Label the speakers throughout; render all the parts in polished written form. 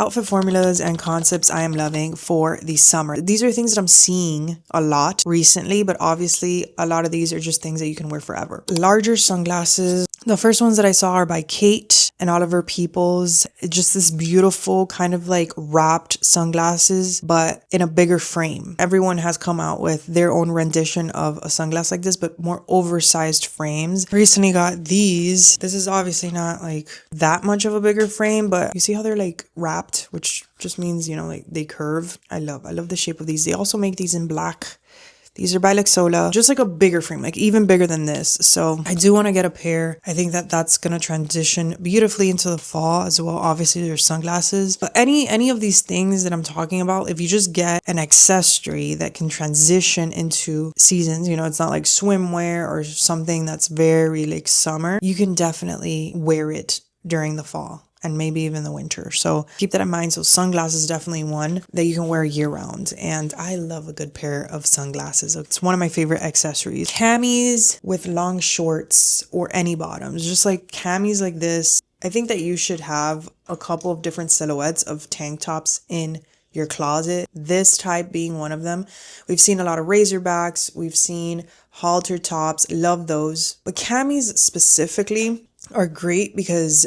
Speaker 1: Outfit formulas and concepts I am loving for the summer. These are things that I'm seeing a lot recently, but obviously a lot of these are just things that you can wear forever. Larger sunglasses. The first ones that I saw are by Kate and Oliver Peoples. It's just this beautiful kind of like wrapped sunglasses, but in a bigger frame. Everyone has come out with their own rendition of a sunglass like this, but more oversized frames. Recently got these. This is obviously not like that much of a bigger frame, but you see how they're like wrapped, which just means, you know, like they curve. I love the shape of these. They also make these in black. These are by Lexola, just like a bigger frame, like even bigger than this. So I do want to get a pair. I think that that's going to transition beautifully into the fall as well. Obviously there's sunglasses, but any of these things that I'm talking about, if you just get an accessory that can transition into seasons, you know, it's not like swimwear or something that's very like summer, you can definitely wear it during the fall and maybe even the winter. So keep that in mind. So sunglasses is definitely one that you can wear year round. And I love a good pair of sunglasses. It's one of my favorite accessories. Camis with long shorts or any bottoms, just like camis like this. I think that you should have a couple of different silhouettes of tank tops in your closet. This type being one of them. We've seen a lot of razorbacks. We've seen halter tops. Love those. But camis specifically are great because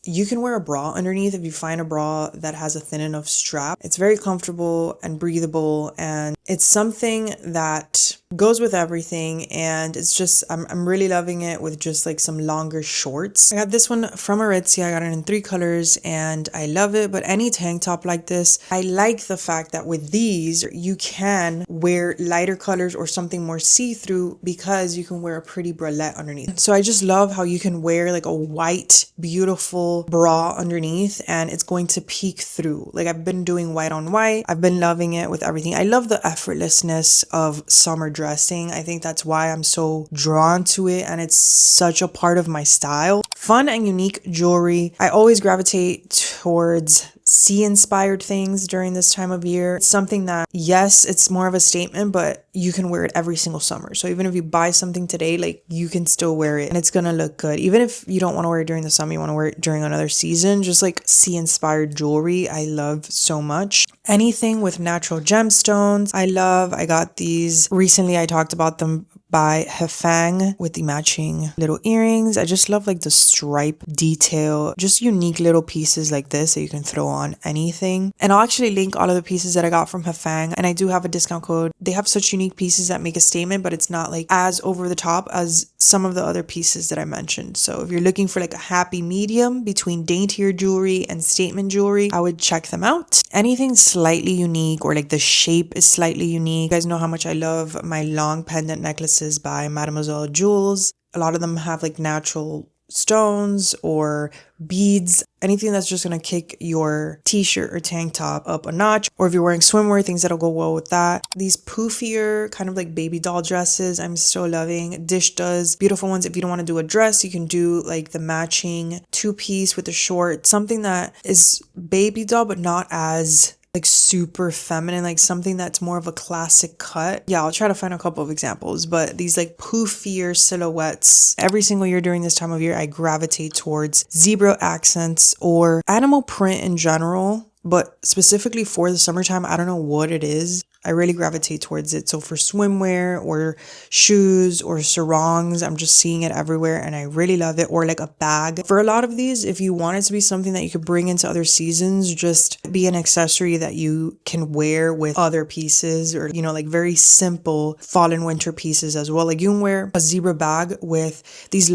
Speaker 1: you can wear a bra underneath if you find a bra that has a thin enough strap. It's very comfortable and breathable, and it's something that goes with everything, and it's just I'm really loving it with just like some longer shorts. I got this one from Aritzia. I got it in 3 colors and I love it. But any tank top like this, I like the fact that with these you can wear lighter colors or something more see-through because you can wear a pretty bralette underneath. So I just love how you can wear like a white beautiful bra underneath and it's going to peek through. Like I've been doing white on white. I've been loving it with everything. I love the effortlessness of summer dressing. I think that's why I'm so drawn to it, and it's such a part of my style. Fun and unique jewelry. I always gravitate towards sea inspired things during this time of year. It's something that, yes, it's more of a statement, but you can wear it every single summer. So even if you buy something today, like you can still wear it and it's gonna look good. Even if you don't want to wear it during the summer, you want to wear it during another season, just like sea inspired jewelry I love so much. Anything with natural gemstones I love. I got these recently. I talked about them by Hefang with the matching little earrings. I just love like the stripe detail, just unique little pieces like this that you can throw on anything. And I'll actually link all of the pieces that I got from Hefang, and I do have a discount code. They have such unique pieces that make a statement, but it's not like as over the top as some of the other pieces that I mentioned. So if you're looking for like a happy medium between daintier jewelry and statement jewelry, I would check them out. Anything slightly unique or like the shape is slightly unique. You guys know how much I love my long pendant necklaces by Mademoiselle Jewels. A lot of them have like natural stones or beads, anything that's just gonna kick your t-shirt or tank top up a notch, or if you're wearing swimwear, things that'll go well with that. These poofier kind of like baby doll dresses I'm still loving. Dish does beautiful ones. If you don't want to do a dress, you can do like the matching 2-piece with a short, something that is baby doll but not as like super feminine, like something that's more of a classic cut. Yeah, I'll try to find a couple of examples, but these like poofier silhouettes. Every single year during this time of year, I gravitate towards zebra accents or animal print in general. But specifically for the summertime, I don't know what it is. I really gravitate towards it. So for swimwear or shoes or sarongs, I'm just seeing it everywhere and I really love it. Or like a bag. For a lot of these, if you want it to be something that you could bring into other seasons, just be an accessory that you can wear with other pieces, or, you know, like very simple fall and winter pieces as well. Like you can wear a zebra bag with these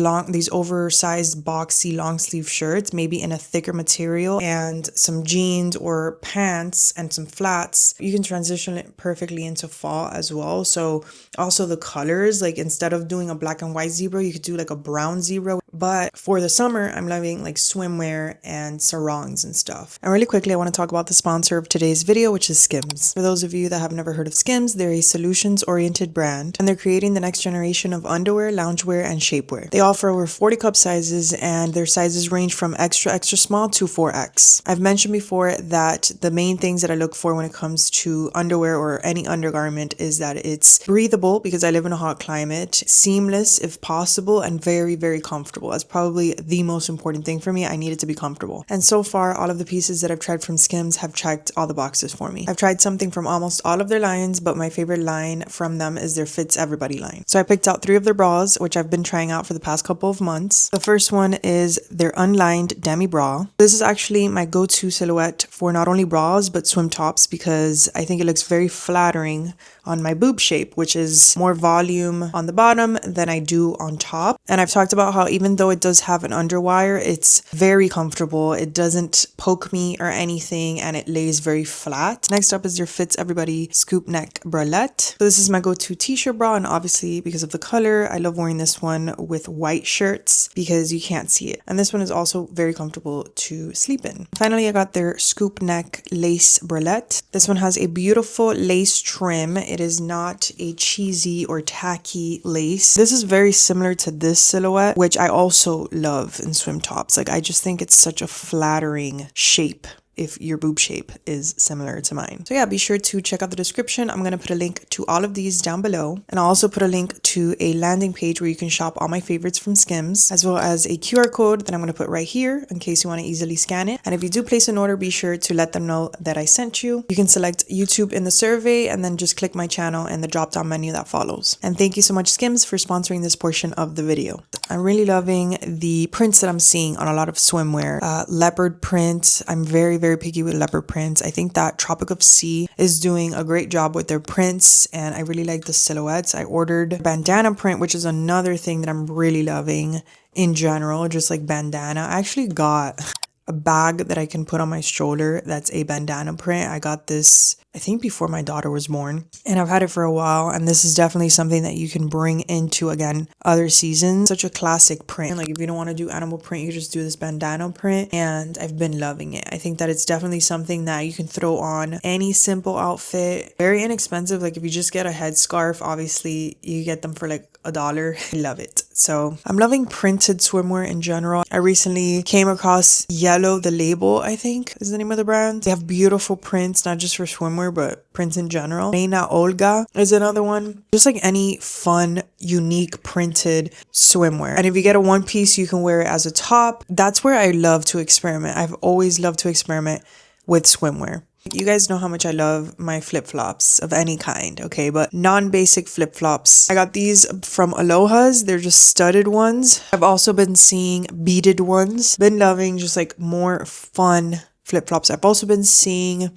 Speaker 1: oversized boxy long sleeve shirts, maybe in a thicker material, and some jeans or pants and some flats. You can transition it perfectly into fall as well. So also the colors, like instead of doing a black and white zebra, you could do like a brown zebra. But for the summer, I'm loving like swimwear and sarongs and stuff. And really quickly, I want to talk about the sponsor of today's video, which is Skims. For those of you that have never heard of Skims, they're a solutions-oriented brand, and they're creating the next generation of underwear, loungewear, and shapewear. They offer over 40 cup sizes, and their sizes range from extra, extra small to 4X. I've mentioned before that the main things that I look for when it comes to underwear or any undergarment is that it's breathable, because I live in a hot climate, seamless if possible, and very, very comfortable. comfortable. That's probably the most important thing for me. I need it to be comfortable. And so far, all of the pieces that I've tried from Skims have checked all the boxes for me. I've tried something from almost all of their lines, but my favorite line from them is their Fits Everybody line. So I picked out 3 of their bras, which I've been trying out for the past couple of months. The first one is their unlined demi bra. This is actually my go-to silhouette for not only bras, but swim tops, because I think it looks very flattering on my boob shape, which is more volume on the bottom than I do on top. And I've talked about how even though it does have an underwire, it's very comfortable. It doesn't poke me or anything, and it lays very flat. Next up is their Fits Everybody scoop neck bralette. So this is my go-to t-shirt bra, and obviously because of the color, I love wearing this one with white shirts because you can't see it. And this one is also very comfortable to sleep in. Finally, I got their scoop neck lace bralette. This one has a beautiful lace trim. It is not a cheesy or tacky lace. This is very similar to this silhouette, which I also love in swim tops. Like, I just think it's such a flattering shape if your boob shape is similar to mine. So yeah, be sure to check out the description. I'm going to put a link to all of these down below. And I'll also put a link to a landing page where you can shop all my favorites from Skims, as well as a QR code that I'm going to put right here in case you want to easily scan it. And if you do place an order, be sure to let them know that I sent you. You can select YouTube in the survey and then just click my channel in the drop down menu that follows. And thank you so much, Skims, for sponsoring this portion of the video. I'm really loving the prints that I'm seeing on a lot of swimwear. Leopard print. I'm very picky with leopard prints. I think that Tropic of Sea is doing a great job with their prints, and I really like the silhouettes. I ordered bandana print, which is another thing that I'm really loving in general, just like bandana. I actually got a bag that I can put on my shoulder that's a bandana print. I got this, I think, before my daughter was born, and I've had it for a while, and this is definitely something that you can bring into, again, other seasons. Such a classic print. Like, if you don't want to do animal print, you just do this bandana print, and I've been loving it. I think that it's definitely something that you can throw on any simple outfit. Very inexpensive. Like, if you just get a headscarf, obviously you get them for like $1. I love it. So I'm loving printed swimwear in general. I recently came across Yellow the Label, I think is the name of the brand. They have beautiful prints, not just for swimwear, but prints in general. Reina Olga is another one. Just like any fun, unique printed swimwear. And if you get a one piece, you can wear it as a top. That's where I love to experiment. I've always loved to experiment with swimwear. You guys know how much I love my flip-flops of any kind, okay? But non-basic flip-flops. I got these from Aloha's. They're just studded ones. I've also been seeing beaded ones. Been loving just like more fun flip-flops. I've also been seeing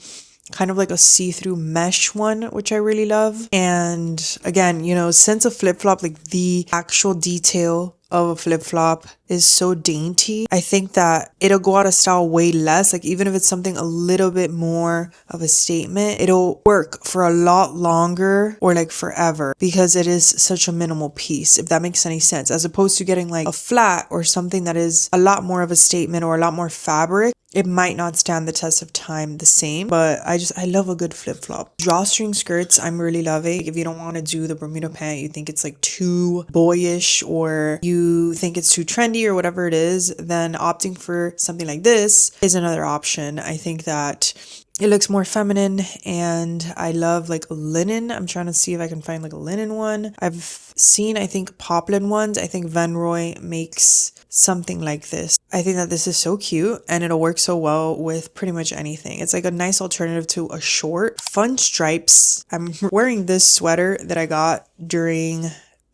Speaker 1: kind of like a see-through mesh one, which I really love. And again, you know, since a flip-flop, like the actual detail of a flip-flop is so dainty, I think that it'll go out of style way less. Like, even if it's something a little bit more of a statement, it'll work for a lot longer or like forever, because it is such a minimal piece, if that makes any sense, as opposed to getting like a flat or something that is a lot more of a statement or a lot more fabric. It might not stand the test of time the same, but I love a good flip-flop. Drawstring skirts, I'm really loving. If you don't want to do the Bermuda pant, you think it's like too boyish, or you think it's too trendy or whatever it is, then opting for something like this is another option. I think that it looks more feminine, and I love like linen. I'm trying to see if I can find like a linen one. I've seen, I think, poplin ones. I think Van Roy makes something like this. I think that this is so cute, and it'll work so well with pretty much anything. It's like a nice alternative to a short. Fun stripes. I'm wearing this sweater that I got during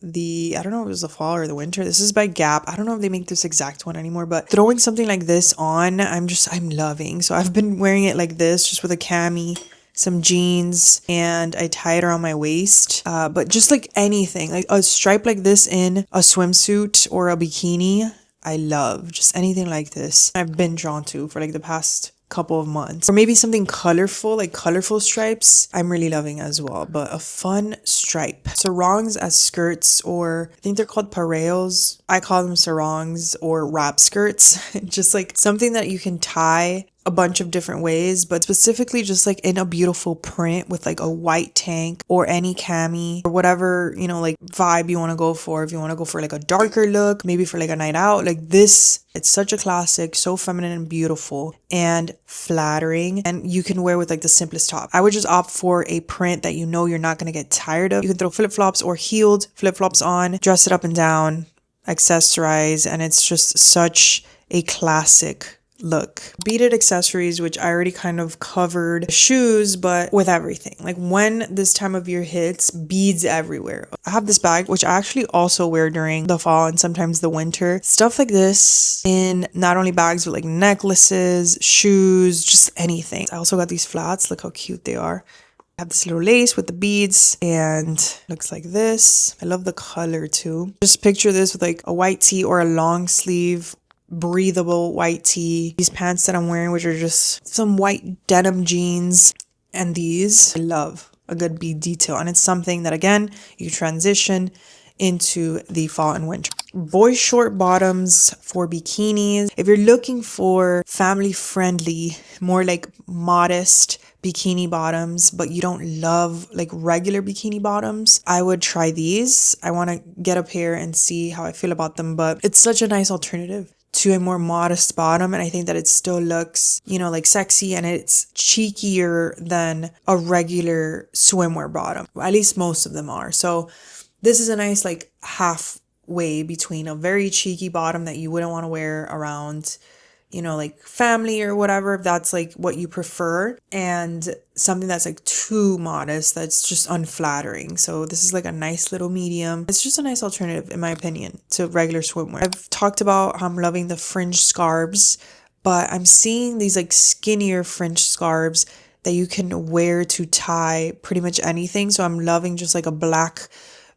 Speaker 1: I don't know if it was the fall or the winter. This is by Gap. I don't know if they make this exact one anymore, but throwing something like this on, I'm loving. So I've been wearing it like this, just with a cami, some jeans, and I tie it around my waist. But just like anything, like a stripe like this in a swimsuit or a bikini, I love. Just anything like this I've been drawn to for like the past couple of months. Or maybe something colorful, like colorful stripes, I'm really loving as well. But a fun stripe. Sarongs as skirts, or I think they're called pareos. I call them sarongs or wrap skirts. Just like something that you can tie a bunch of different ways, but specifically just like in a beautiful print with like a white tank or any cami or whatever, you know, like vibe you want to go for. If you want to go for like a darker look, maybe for like a night out, like this, it's such a classic, so feminine and beautiful and flattering, and you can wear with like the simplest top. I would just opt for a print that you know you're not going to get tired of. You can throw flip-flops or heeled flip-flops on, dress it up and down. accessorize, and it's just such a classic look. Beaded accessories, which I already kind of covered, shoes, but with everything. Like when this time of year hits, beads everywhere. I have this bag, which I actually also wear during the fall and sometimes the winter. Stuff like this in not only bags, but like necklaces, shoes, just anything. I also got these flats. Look how cute they are. I have this little lace with the beads and looks like this. I love the color too. Just picture this with like a white tee or a long sleeve breathable white tee. These pants that I'm wearing, which are just some white denim jeans, and these. I love a good bead detail, and it's something that again you transition into the fall and winter. Boy short bottoms for bikinis. If you're looking for family friendly, more like modest bikini bottoms, but you don't love like regular bikini bottoms, I would try these. I want to get a pair and see how I feel about them, but it's such a nice alternative to a more modest bottom, and I think that it still looks, you know, like sexy, and it's cheekier than a regular swimwear bottom. At least most of them are. So this is a nice like halfway between a very cheeky bottom that you wouldn't want to wear around, you know, like family or whatever, if that's like what you prefer, and something that's like too modest, that's just unflattering. So this is like a nice little medium. It's just a nice alternative, in my opinion, to regular swimwear. I've talked about how I'm loving the fringe scarves, but I'm seeing these like skinnier fringe scarves that you can wear to tie pretty much anything. So I'm loving just like a black,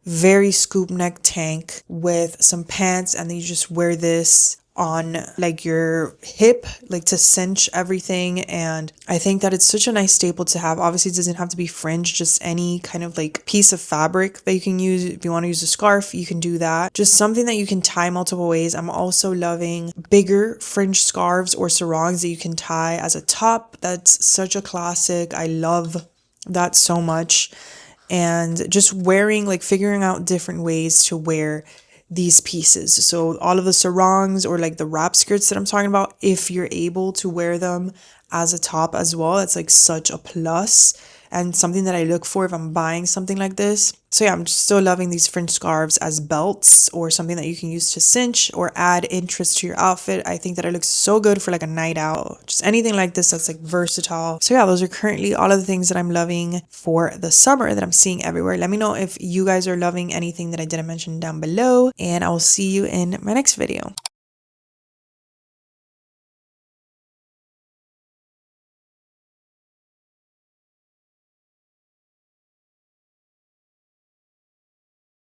Speaker 1: very scoop neck tank with some pants, and then you just wear this on like your hip, like to cinch everything. And I think that it's such a nice staple to have. Obviously it doesn't have to be fringe, just any kind of like piece of fabric that you can use. If you want to use a scarf, you can do that. Just something that you can tie multiple ways. I'm also loving bigger fringe scarves or sarongs that you can tie as a top. That's such a classic. I love that so much. And just wearing, like figuring out different ways to wear these pieces. So all of the sarongs or like the wrap skirts that I'm talking about, if you're able to wear them as a top as well, it's like such a plus and something that I look for if I'm buying something like this. So yeah, I'm just still loving these fringe scarves as belts or something that you can use to cinch or add interest to your outfit. I think that it looks so good for like a night out, just anything like this that's like versatile. So yeah, those are currently all of the things that I'm loving for the summer that I'm seeing everywhere. Let me know if you guys are loving anything that I didn't mention down below, and I will see you in my next video.